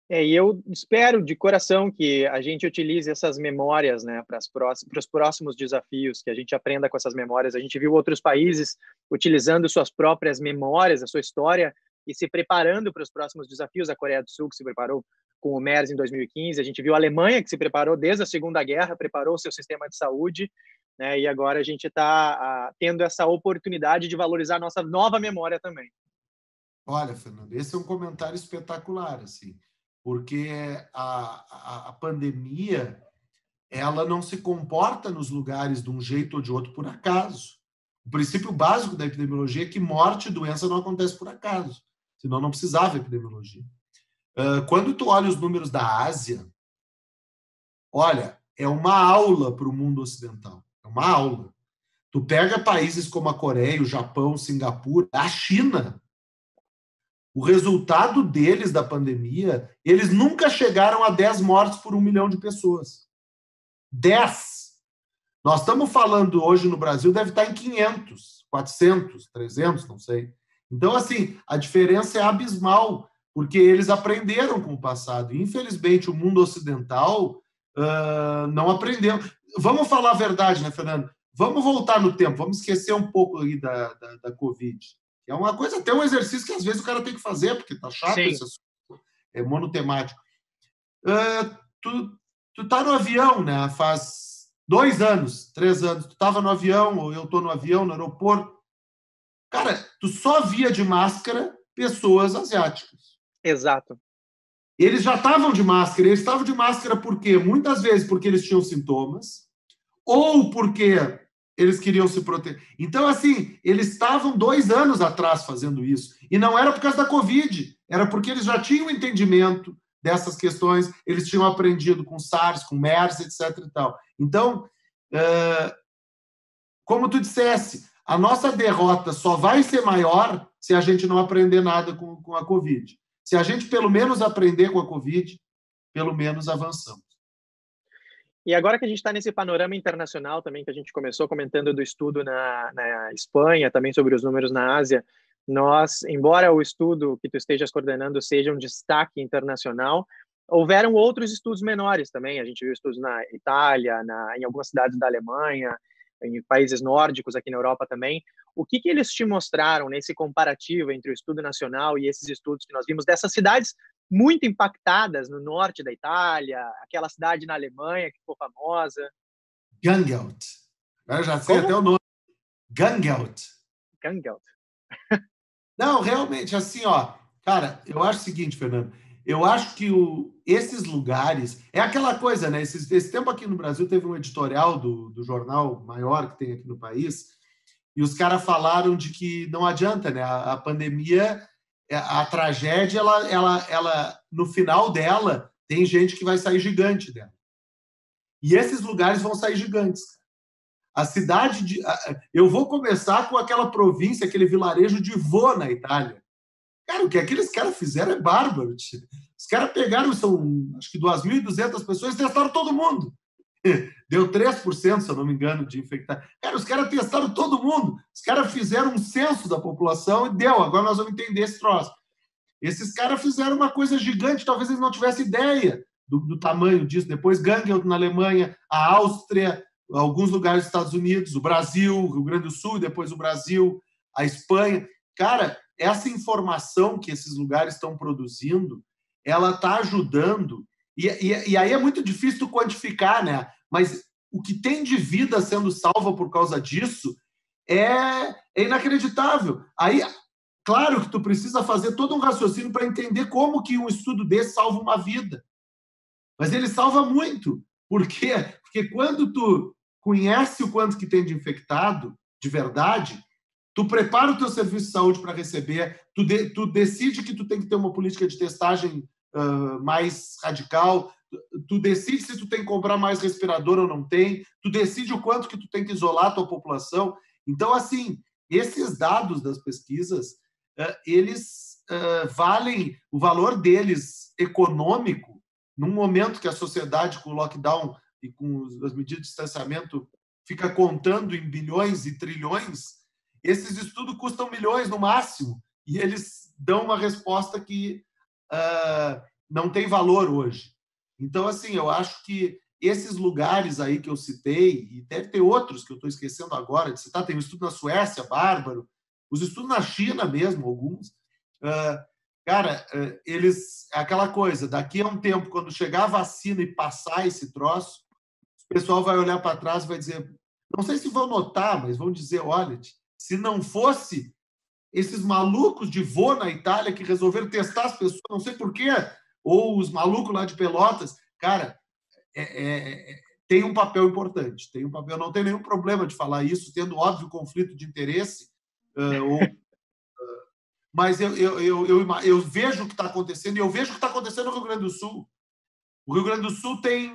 E eu espero de coração que a gente utilize essas memórias, né, para os próximos desafios, que a gente aprenda com essas memórias. A gente viu outros países utilizando suas próprias memórias, a sua história, e se preparando para os próximos desafios. A Coreia do Sul, que se preparou com o MERS em 2015. A gente viu a Alemanha, que se preparou desde a Segunda Guerra, preparou o seu sistema de saúde, né, e agora a gente está tendo essa oportunidade de valorizar a nossa nova memória também. Olha, Fernando, esse é um comentário espetacular, assim, porque a pandemia ela não se comporta nos lugares de um jeito ou de outro por acaso. O princípio básico da epidemiologia é que morte e doença não acontece por acaso, senão não precisava epidemiologia. Quando tu olha os números da Ásia, olha, é uma aula para o mundo ocidental, é uma aula. Tu pega países como a Coreia, o Japão, Singapura, a China, o resultado deles da pandemia, eles nunca chegaram a 10 mortes por 1 milhão de pessoas. 10. Nós estamos falando hoje no Brasil, deve estar em 500, 400, 300, não sei. Então, assim, a diferença é abismal, porque eles aprenderam com o passado. Infelizmente, o mundo ocidental não aprendeu. Vamos falar a verdade, né, Fernando? Vamos voltar no tempo, vamos esquecer um pouco aí da Covid. É uma coisa, até um exercício que às vezes o cara tem que fazer, porque tá chato esse assunto, é monotemático. tu tá no avião, né? Faz 2 anos, 3 anos, tu estava no avião, ou eu estou no avião, no aeroporto. Cara, tu só via de máscara pessoas asiáticas. Exato. Eles já estavam de máscara. Eles estavam de máscara por quê? Muitas vezes porque eles tinham sintomas, ou porque eles queriam se proteger. Então, assim, eles estavam 2 anos atrás fazendo isso. E não era por causa da Covid, era porque eles já tinham entendimento dessas questões, eles tinham aprendido com SARS, com MERS, etc. E tal. Então, como tu dissesse, a nossa derrota só vai ser maior se a gente não aprender nada com a Covid. Se a gente, pelo menos, aprender com a Covid, pelo menos avançamos. E agora que a gente está nesse panorama internacional também, que a gente começou comentando do estudo na Espanha, também sobre os números na Ásia, nós, embora o estudo que tu estejas coordenando seja um destaque internacional, houveram outros estudos menores também. A gente viu estudos na Itália, em algumas cidades da Alemanha, em países nórdicos aqui na Europa também. O que eles te mostraram nesse comparativo entre o estudo nacional e esses estudos que nós vimos dessas cidades muito impactadas no norte da Itália, aquela cidade na Alemanha que ficou famosa? Gangelt. Eu já sei Como? até o nome. Gangelt. Gangelt. Não, realmente, assim, ó, cara, eu acho o seguinte, Fernando, eu acho que esses lugares, é aquela coisa, né? Esse tempo aqui no Brasil teve um editorial do jornal maior que tem aqui no país, e os caras falaram de que não adianta, né? A pandemia, a tragédia, ela, no final dela, tem gente que vai sair gigante dela. E esses lugares vão sair gigantes. A cidade de. Eu vou começar com aquela província, aquele vilarejo de Vô, na Itália. Cara, o que aqueles caras fizeram é bárbaro. Os caras pegaram, são acho que 2.200 pessoas e testaram todo mundo. Deu 3%, se eu não me engano, de infectados. Cara, os caras testaram todo mundo. Os caras fizeram um censo da população e deu. Agora nós vamos entender esse troço. Esses caras fizeram uma coisa gigante, talvez eles não tivessem ideia do tamanho disso. Depois, Gangelt na Alemanha, a Áustria, alguns lugares dos Estados Unidos, o Brasil, o Rio Grande do Sul, e depois o Brasil, a Espanha. Cara, essa informação que esses lugares estão produzindo, ela está ajudando. E aí é muito difícil tu quantificar, né? Mas o que tem de vida sendo salva por causa disso é inacreditável. Aí, claro que tu precisa fazer todo um raciocínio para entender como que um estudo desse salva uma vida. Mas ele salva muito. Por quê? Porque quando tu conhece o quanto que tem de infectado, de verdade, tu prepara o teu serviço de saúde para receber, tu decide que tu tem que ter uma política de testagem mais radical, tu decide se tu tem que comprar mais respirador ou não tem, tu decide o quanto que tu tem que isolar a tua população. Então, assim, esses dados das pesquisas, eles valem, o valor deles econômico, num momento que a sociedade, com o lockdown e com as medidas de distanciamento, fica contando em bilhões e trilhões, esses estudos custam milhões no máximo, e eles dão uma resposta que não tem valor hoje. Então, assim, eu acho que esses lugares aí que eu citei, e deve ter outros que eu estou esquecendo agora de citar, tem um estudo na Suécia, bárbaro, os estudos na China mesmo, alguns, cara, eles, aquela coisa, daqui a um tempo, quando chegar a vacina e passar esse troço, o pessoal vai olhar para trás e vai dizer, não sei se vão notar, mas vão dizer, olha, se não fosse esses malucos de Vô na Itália que resolveram testar as pessoas, não sei porquê, ou os malucos lá de Pelotas, cara, tem um papel importante, tem um papel, não tem nenhum problema de falar isso, tendo óbvio conflito de interesse, mas eu vejo o que está acontecendo, e eu vejo o que está acontecendo no Rio Grande do Sul. O Rio Grande do Sul tem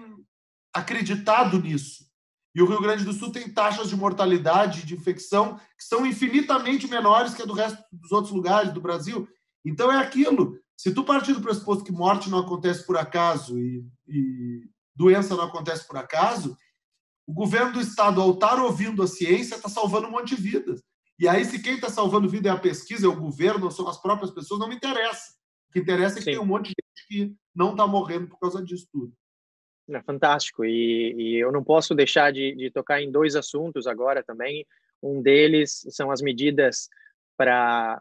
acreditado nisso. E o Rio Grande do Sul tem taxas de mortalidade, de infecção, que são infinitamente menores que a do resto dos outros lugares do Brasil. Então, é aquilo. Se tu partir do pressuposto que morte não acontece por acaso e doença não acontece por acaso, o governo do estado, ao estar ouvindo a ciência, está salvando um monte de vidas. E aí, se quem está salvando vida é a pesquisa, é o governo, ou são as próprias pessoas, não me interessa. O que interessa é que tem um monte de gente que não está morrendo por causa disso tudo. É fantástico. E eu não posso deixar de tocar em 2 assuntos agora também. Um deles são as medidas para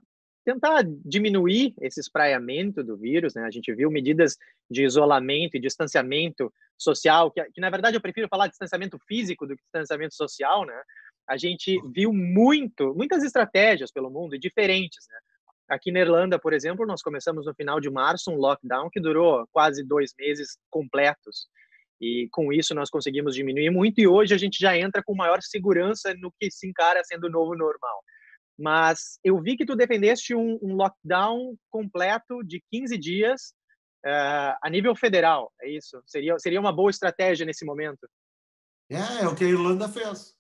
tentar diminuir esse espraiamento do vírus, né? A gente viu medidas de isolamento e distanciamento social, que na verdade eu prefiro falar de distanciamento físico do que distanciamento social, né? A gente viu muitas estratégias pelo mundo e diferentes, né? Aqui na Irlanda, por exemplo, nós começamos no final de março um lockdown que durou quase 2 meses completos. E com isso nós conseguimos diminuir muito, e hoje a gente já entra com maior segurança no que se encara sendo o novo normal. Mas eu vi que tu defendeste um lockdown completo de 15 dias a nível federal, é isso? Seria uma boa estratégia nesse momento? É o que a Irlanda fez.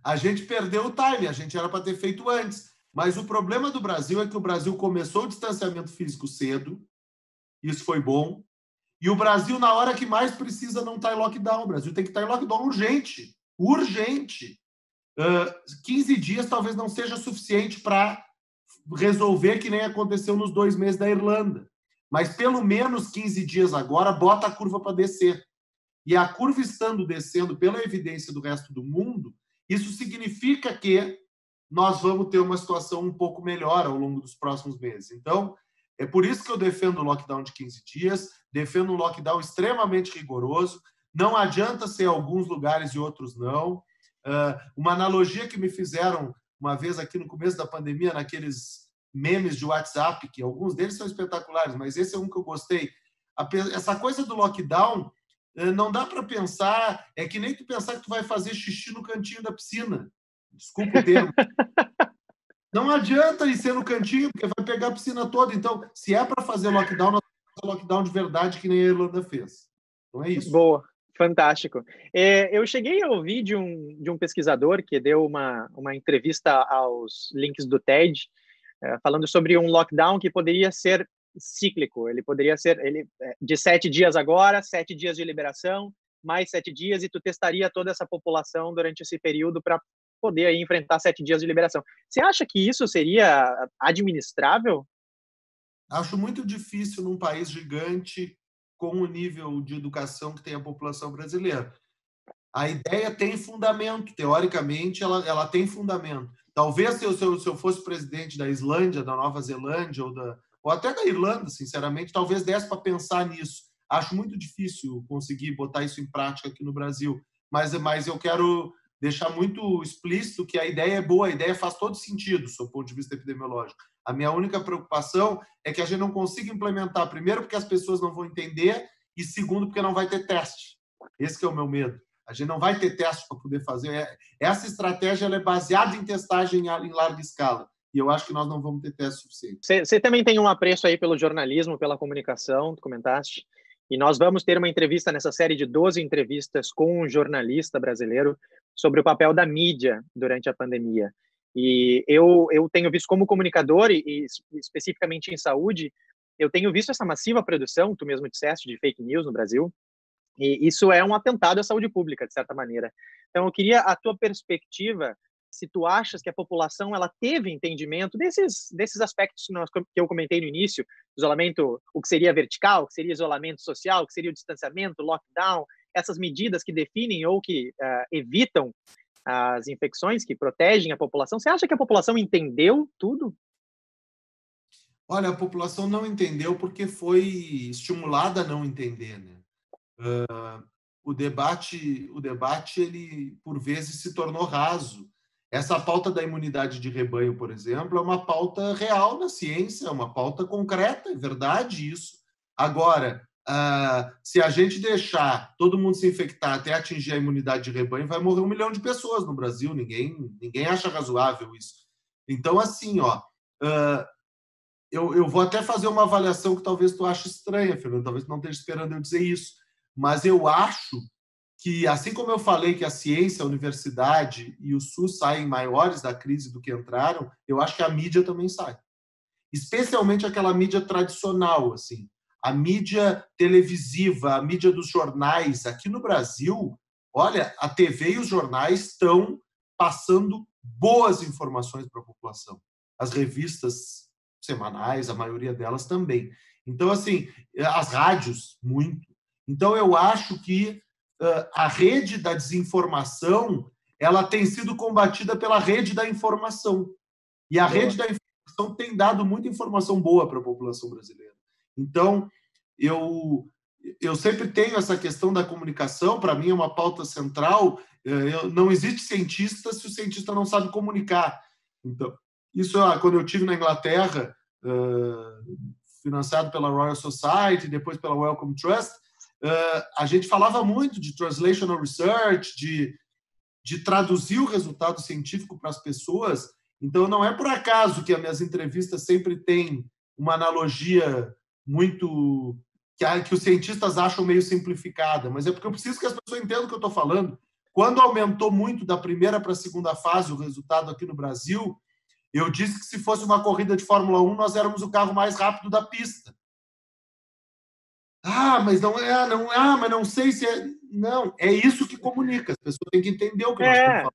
A gente perdeu o time, a gente era para ter feito antes. Mas o problema do Brasil é que o Brasil começou o distanciamento físico cedo, isso foi bom, e o Brasil, na hora que mais precisa, não está em lockdown. O Brasil tem que estar em lockdown urgente. Urgente. 15 dias talvez não seja suficiente para resolver que nem aconteceu nos 2 meses da Irlanda. Mas pelo menos 15 dias agora, bota a curva para descer. E a curva estando descendo pela evidência do resto do mundo, isso significa que nós vamos ter uma situação um pouco melhor ao longo dos próximos meses. Então, é por isso que eu defendo o lockdown de 15 dias, defendo um lockdown extremamente rigoroso. Não adianta ser alguns lugares e outros não. Uma analogia que me fizeram uma vez aqui no começo da pandemia, naqueles memes de WhatsApp, que alguns deles são espetaculares, mas esse é um que eu gostei. Essa coisa do lockdown, não dá para pensar, é que nem tu pensar que tu vai fazer xixi no cantinho da piscina. Desculpa o termo. Não adianta ir ser no cantinho, porque vai pegar a piscina toda. Então, se é para fazer lockdown, nós vamos fazer lockdown de verdade, que nem a Irlanda fez. Então é isso. Boa, fantástico. Eu cheguei a ouvir de um pesquisador que deu uma entrevista aos links do TED, falando sobre um lockdown que poderia ser cíclico. Ele poderia ser de 7 dias agora, 7 dias de liberação, mais 7 dias, e tu testaria toda essa população durante esse período para poder aí enfrentar 7 dias de liberação. Você acha que isso seria administrável? Acho muito difícil num país gigante com o nível de educação que tem a população brasileira. A ideia tem fundamento, teoricamente ela tem fundamento. Talvez se eu fosse presidente da Islândia, da Nova Zelândia ou até da Irlanda, sinceramente, talvez desse para pensar nisso. Acho muito difícil conseguir botar isso em prática aqui no Brasil, mas eu quero deixar muito explícito que a ideia é boa, a ideia faz todo sentido, do ponto de vista epidemiológico. A minha única preocupação é que a gente não consiga implementar, primeiro, porque as pessoas não vão entender, e segundo, porque não vai ter teste. Esse que é o meu medo. A gente não vai ter teste para poder fazer. Essa estratégia ela é baseada em testagem em larga escala. E eu acho que nós não vamos ter teste suficiente. Você também tem um apreço aí pelo jornalismo, pela comunicação, tu comentaste. E nós vamos ter uma entrevista nessa série de 12 entrevistas com um jornalista brasileiro sobre o papel da mídia durante a pandemia. E eu tenho visto como comunicador, e especificamente em saúde, eu tenho visto essa massiva produção, tu mesmo disseste, de fake news no Brasil, e isso é um atentado à saúde pública, de certa maneira. Então, eu queria a tua perspectiva, se tu achas que a população ela teve entendimento desses aspectos que eu comentei no início, isolamento, o que seria vertical, o que seria isolamento social, o que seria o distanciamento, lockdown, essas medidas que definem ou que evitam as infecções, que protegem a população. Você acha que a população entendeu tudo? Olha, a população não entendeu porque foi estimulada a não entender, né? O debate, ele, por vezes, se tornou raso. Essa pauta da imunidade de rebanho, por exemplo, é uma pauta real na ciência, é uma pauta concreta, é verdade isso. Agora, se a gente deixar todo mundo se infectar até atingir a imunidade de rebanho, vai morrer 1 milhão de pessoas no Brasil. Ninguém acha razoável isso. Então, assim, eu vou até fazer uma avaliação que talvez tu ache estranha, Fernando, talvez tu não esteja esperando eu dizer isso, mas eu acho que, assim como eu falei que a ciência, a universidade e o SUS saem maiores da crise do que entraram, eu acho que a mídia também sai. Especialmente aquela mídia tradicional, assim, a mídia televisiva, a mídia dos jornais. Aqui no Brasil, olha, a TV e os jornais estão passando boas informações para a população. As revistas semanais, a maioria delas também. Então, assim, as rádios, muito. Então, eu acho que a rede da desinformação ela tem sido combatida pela rede da informação. E a rede da informação comunicação tem dado muita informação boa para a população brasileira. Então, eu sempre tenho essa questão da comunicação, para mim é uma pauta central. Não existe cientista se o cientista não sabe comunicar. Então, isso quando eu estive na Inglaterra, financiado pela Royal Society, depois pela Wellcome Trust, a gente falava muito de translational research, de traduzir o resultado científico para as pessoas. Então, não é por acaso que as minhas entrevistas sempre têm uma analogia muito que os cientistas acham meio simplificada, mas é porque eu preciso que as pessoas entendam o que eu estou falando. Quando aumentou muito da primeira para a segunda fase o resultado aqui no Brasil, eu disse que se fosse uma corrida de Fórmula 1, nós éramos o carro mais rápido da pista. Mas mas não sei se é... Não, é isso que comunica. As pessoas têm que entender o que nós estamos falando.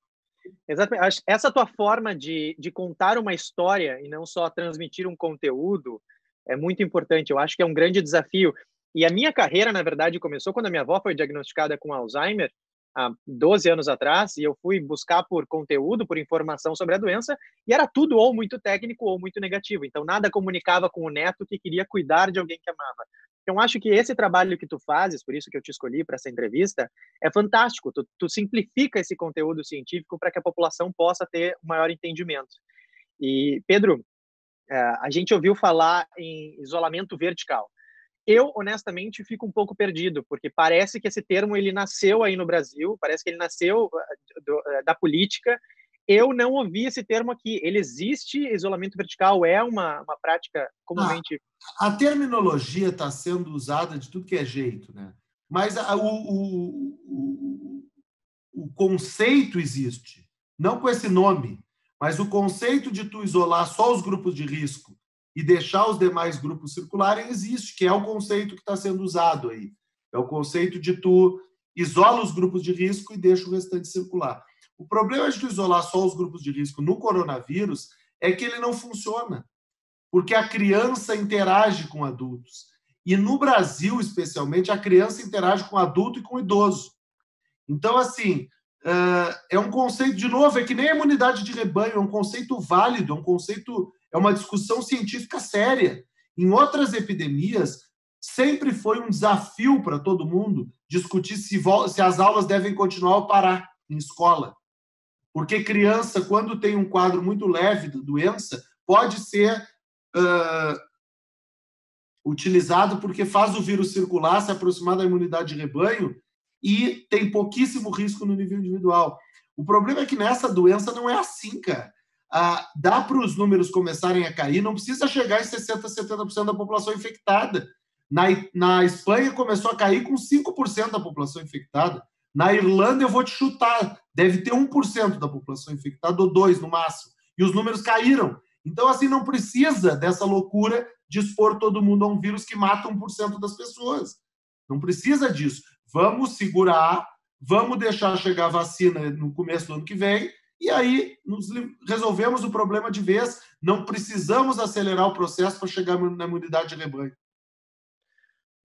Exatamente. Essa tua forma de contar uma história e não só transmitir um conteúdo é muito importante. Eu acho que é um grande desafio. E a minha carreira, na verdade, começou quando a minha avó foi diagnosticada com Alzheimer, há 12 anos atrás, e eu fui buscar por conteúdo, por informação sobre a doença, e era tudo ou muito técnico ou muito negativo. Então, nada comunicava com o neto que queria cuidar de alguém que amava. Então, acho que esse trabalho que tu fazes, por isso que eu te escolhi para essa entrevista, é fantástico. Tu simplifica esse conteúdo científico para que a população possa ter um maior entendimento. E, Pedro, a gente ouviu falar em isolamento vertical. Eu, honestamente, fico um pouco perdido, porque parece que esse termo ele nasceu aí no Brasil, parece que ele nasceu da política. Eu não ouvi esse termo aqui. Ele existe? Isolamento vertical é uma prática comumente... A terminologia está sendo usada de tudo que é jeito, né? Mas o conceito existe. Não com esse nome, mas o conceito de tu isolar só os grupos de risco e deixar os demais grupos circularem existe, que é o conceito que está sendo usado aí. É o conceito de tu isola os grupos de risco e deixa o restante circular. O problema de tu isolar só os grupos de risco no coronavírus é que ele não funciona, porque a criança interage com adultos. E no Brasil, especialmente, a criança interage com adulto e com idoso. Então, assim, é um conceito, de novo, é que nem a imunidade de rebanho, é um conceito válido, é uma discussão científica séria. Em outras epidemias, sempre foi um desafio para todo mundo discutir se as aulas devem continuar ou parar em escola. Porque criança, quando tem um quadro muito leve da doença, pode ser utilizado porque faz o vírus circular, se aproximar da imunidade de rebanho e tem pouquíssimo risco no nível individual. O problema é que nessa doença não é assim, cara. Dá para os números começarem a cair, não precisa chegar em 60%, 70% da população infectada. Na Espanha começou a cair com 5% da população infectada. Na Irlanda, eu vou te chutar, deve ter 1% da população infectada, ou 2% no máximo. E os números caíram. Então, assim, não precisa dessa loucura de expor todo mundo a um vírus que mata 1% das pessoas. Não precisa disso. Vamos segurar, vamos deixar chegar a vacina no começo do ano que vem, e aí resolvemos o problema de vez. Não precisamos acelerar o processo para chegar na imunidade de rebanho.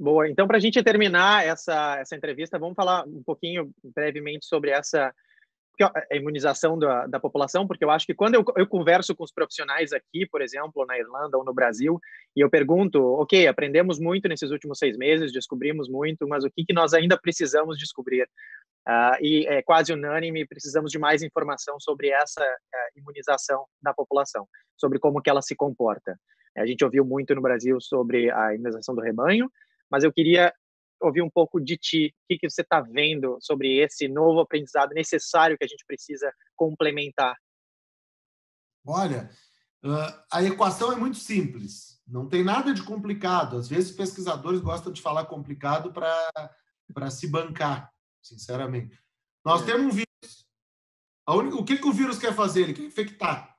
Boa. Então, para a gente terminar essa entrevista, vamos falar um pouquinho brevemente sobre essa a imunização da população, porque eu acho que quando eu converso com os profissionais aqui, por exemplo, na Irlanda ou no Brasil, e eu pergunto, ok, aprendemos muito nesses últimos 6 meses, descobrimos muito, mas o que nós ainda precisamos descobrir? E é quase unânime, precisamos de mais informação sobre essa imunização da população, sobre como que ela se comporta. A gente ouviu muito no Brasil sobre a imunização do rebanho, mas eu queria ouvir um pouco de ti, o que você está vendo sobre esse novo aprendizado necessário que a gente precisa complementar. Olha, a equação é muito simples, não tem nada de complicado. Às vezes, pesquisadores gostam de falar complicado para se bancar, sinceramente. Nós temos um vírus. O que o vírus quer fazer? Ele quer infectar.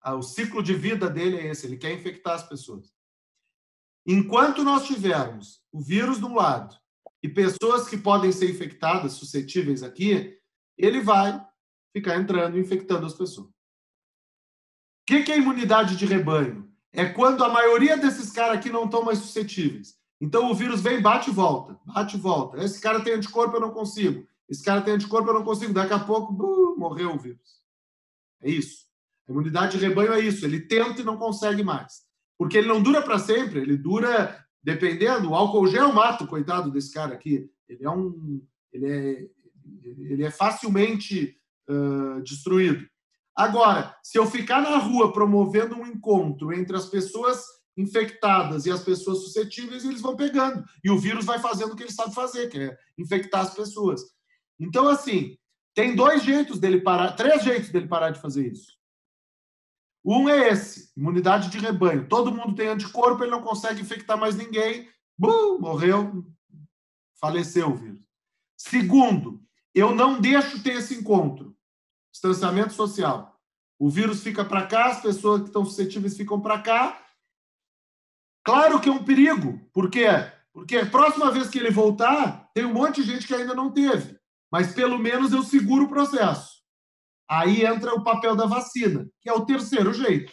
O ciclo de vida dele é esse, ele quer infectar as pessoas. Enquanto nós tivermos o vírus de um lado e pessoas que podem ser infectadas, suscetíveis aqui, ele vai ficar entrando e infectando as pessoas. O que é imunidade de rebanho? É quando a maioria desses caras aqui não estão mais suscetíveis. Então o vírus vem, bate e volta, bate e volta. Esse cara tem anticorpo, eu não consigo. Esse cara tem anticorpo, eu não consigo. Daqui a pouco, morreu o vírus. É isso. A imunidade de rebanho é isso, ele tenta e não consegue mais. Porque ele não dura para sempre, ele dura, dependendo, o álcool gel mata o coitado desse cara aqui. Ele é facilmente destruído. Agora, se eu ficar na rua promovendo um encontro entre as pessoas infectadas e as pessoas suscetíveis, eles vão pegando. E o vírus vai fazendo o que ele sabe fazer, que é infectar as pessoas. Então, assim, tem 2 jeitos dele parar, 3 jeitos dele parar de fazer isso. Um é esse, imunidade de rebanho. Todo mundo tem anticorpo, ele não consegue infectar mais ninguém. Morreu, faleceu o vírus. Segundo, eu não deixo ter esse encontro. Distanciamento social. O vírus fica para cá, as pessoas que estão suscetíveis ficam para cá. Claro que é um perigo. Por quê? Porque a próxima vez que ele voltar, tem um monte de gente que ainda não teve. Mas pelo menos eu seguro o processo. Aí entra o papel da vacina, que é o terceiro jeito.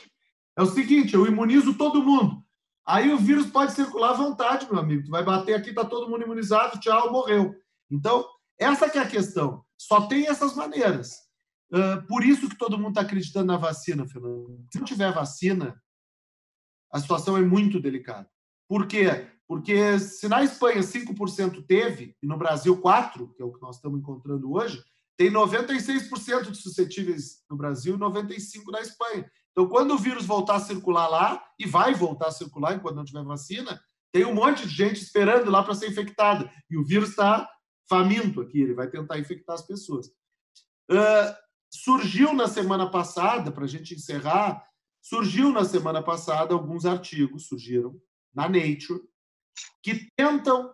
É o seguinte, eu imunizo todo mundo. Aí o vírus pode circular à vontade, meu amigo. Tu vai bater aqui, tá todo mundo imunizado, tchau, morreu. Então, essa que é a questão. Só tem essas maneiras. Por isso que todo mundo está acreditando na vacina, Fernando. Se não tiver vacina, a situação é muito delicada. Por quê? Porque se na Espanha 5% teve, e no Brasil 4%, que é o que nós estamos encontrando hoje, tem 96% de suscetíveis no Brasil e 95% na Espanha. Então, quando o vírus voltar a circular lá, e vai voltar a circular enquanto não tiver vacina, tem um monte de gente esperando lá para ser infectada. E o vírus está faminto aqui, ele vai tentar infectar as pessoas. Surgiu na semana passada, para a gente encerrar, alguns artigos, surgiram na Nature, que tentam,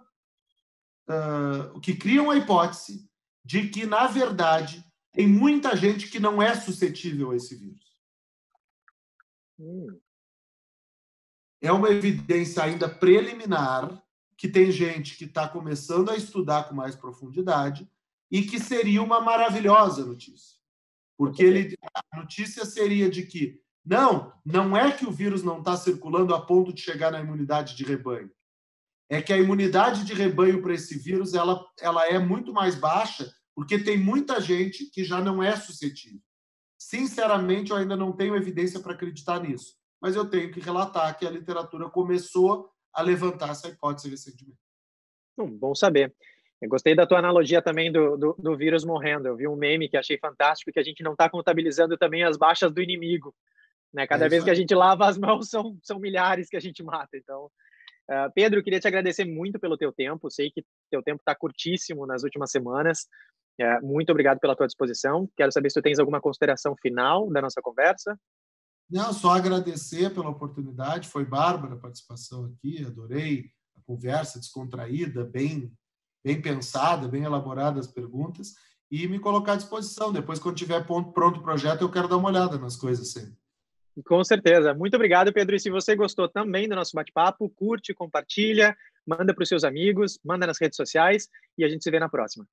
que criam a hipótese de que, na verdade, tem muita gente que não é suscetível a esse vírus. É uma evidência ainda preliminar, que tem gente que está começando a estudar com mais profundidade e que seria uma maravilhosa notícia. Porque a notícia seria de que não é que o vírus não está circulando a ponto de chegar na imunidade de rebanho. É que a imunidade de rebanho para esse vírus ela é muito mais baixa porque tem muita gente que já não é suscetível. Sinceramente, eu ainda não tenho evidência para acreditar nisso, mas eu tenho que relatar que a literatura começou a levantar essa hipótese recentemente. Bom saber. Eu gostei da tua analogia também do vírus morrendo. Eu vi um meme que achei fantástico, que a gente não está contabilizando também as baixas do inimigo. Né? Cada vez que a gente lava as mãos, são milhares que a gente mata. Então, Pedro, eu queria te agradecer muito pelo teu tempo. Sei que teu tempo está curtíssimo nas últimas semanas. Muito obrigado pela tua disposição. Quero saber se tu tens alguma consideração final da nossa conversa. Não, só agradecer pela oportunidade. Foi bárbara a participação aqui. Adorei a conversa descontraída, bem pensada, bem elaborada as perguntas. E me colocar à disposição. Depois, quando tiver pronto o projeto, eu quero dar uma olhada nas coisas sempre. Com certeza. Muito obrigado, Pedro. E se você gostou também do nosso bate-papo, curte, compartilha, manda para os seus amigos, manda nas redes sociais e a gente se vê na próxima.